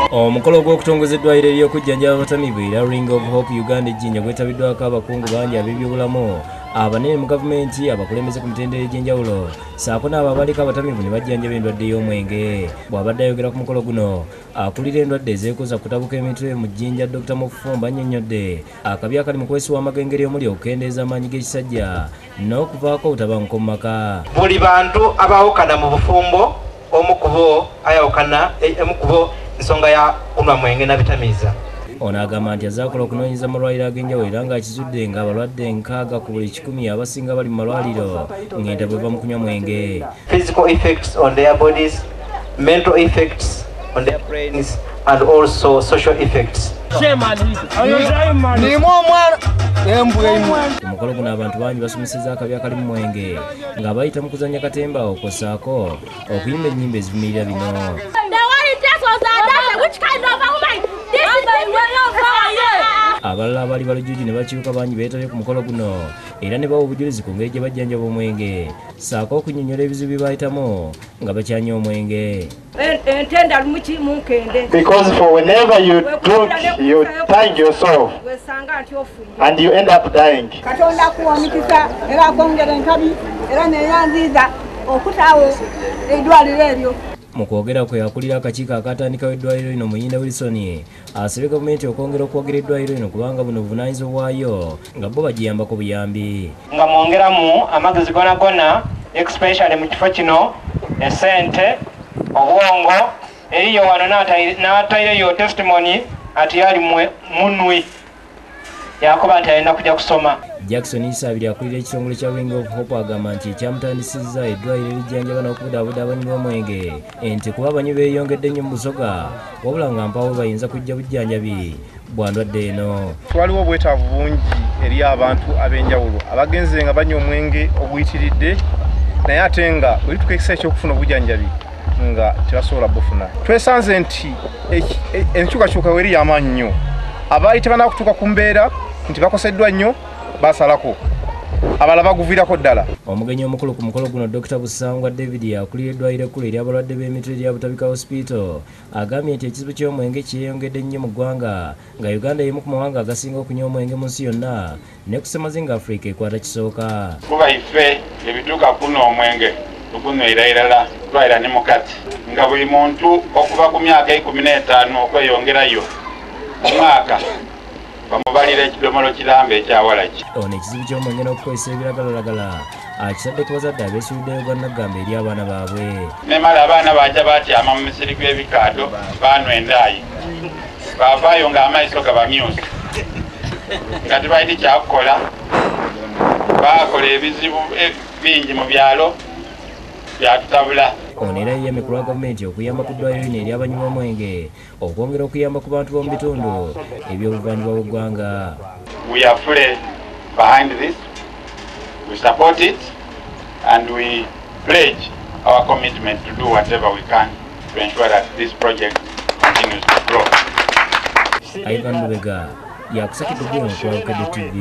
Omukolo gw'okutongoza eddwaliro ery'okujjanjaba abatamiivu era Ring of Hope Uganda ejjinja gwetabiddwako abakungu bangi ab'ebyobulamu abanene mu gavumenti abakulembeze ku mitendera egy'enjawulo saako n'abo abaliko abatamiivu ne bajjanjaba endwadde y'omwenge. Bw'abadde ayogera ku mukolo guno akulira endwadde ezeekuza kutabuka emitwe mu jjinja Dr. Mufumba annyonnyodde akabi akali mu kwesiwa amagengeri omuli okukendeeza amaanyi g'ekisajja n'okuvaako obutabanguko mu maka. Buli bantu abaawukana mu bufumbo omu ku bo ayawukana emu ku bo nsonga ya kunywa mwenge na bitamiiza. Ono agamba nti azaakola okunoonyeza amalwaliro ag'enjawulo era ng'akizudde ng'abalwadde 6 ku buli 100 abasinga bali mu malwaliro ng'enda bweva mu kunywa mwenge. Physical effects on their bodies, mental effects on their brains and also social effects. Omukolo guno abantu bangi basomesezza akabi akali mu mwenge nga bayita mu kuzannya katemba okwosaako okuyimba ennyimba ezivumirira bino. Abalala abali balujjuji ne bakiruka bangi beetabye ku mukolo guno era ne bawa obujulizi ku ngeri gye bajjanjaba omwenge saako okunnyonnyola ebizibu bye bayitamu nga bakyanya omwenge. Because for whenever you drink, you thank yourself and you end up dying. Mu kwogera kwe akulira akakiiko akatandikawo eddwaliro lino Muyinda Wilson asabye gavumenti okwongera okwogera eddwaliro lino kubanga buno buvunaanyizibwa bwayo nga bo bagiyambako buyambi. Nga mwongeramu amagezi gona especially mu kifo kino esente obwongo eriyo wano n'ataireyo testimony ati yali munwi yakuba nti alina kujja kusoma. Jackson Isabiri akulira ekitongole kya Ring of Hope agamba nti ekyamutandisizza eddwaliro erijjanjaba n'okubudaabuda abanywi b'omwenge nti kuba abanywi beeyongedde nnyo mu Busoga wabula nga mpawo bayinza kujja bujjanjabi bwa ndwadde eno. Waliwo obwetaavu bungi eri abantu ab'enjawulo abagenze nga banywa omwenge oguyitiridde naye ate nga buli tukeekisa ekyokufuna obujjanjabi nga tebasobola bufuna. Twesanze nti enkyukakyuka weri y'amaanyi nnyo abaali tebanakutuuka ku mbeera nti bakoseddwa nnyo basalako abala baguviirako ddala. Omugenyi omukulu ku mukolo guno Dr. Busangwa David akulira eddwaliro ekkulu ery'abalwadde b'emitwe erya Butabika Hospital agambye nti ekizibu ky'omwenge kyeyongedde nnyo mu ggwanga nga Uganda y'emu ku mawanga agasinga okunywa omwenge mu nsi yonna ne ku ssemazinga Africa ekwata kisooka. Kuba ife ebituuka kuno omwenge tukunywera irala twalira ne mukati nga buli muntu okuva ku myaka 15 okweyongerayo mu mwaka bamubalira ekidomolo kirambe ekyawala ki. Ono ekizibu ky'omwenge n'okukozesa ebiragalalagala akisadde ku bazadde abeesuuliddeyo gannagamba eri abaana baabwe. Nemala abaana bajja batyama mu misiri gw'ebikaado baanwa endaayi baavaayo ng'amaiso gabamyusa nga tebalina kyakukola baakola ebizibu bingi mu byalo byatutabula. Ono era yeeyamye ku lwa gavumenti okuyamba ku ddwaliro lino eri abanywi b'omwenge okwongera okuyamba ku bantu b'omu bitundu eby'obuvanjuba bw'eggwanga. We are fully behind this. We support it and we pledge our commitment to do whatever we can to ensure that this project continues to grow. Ivan Lubega yakusakidde ku Bukedde TV.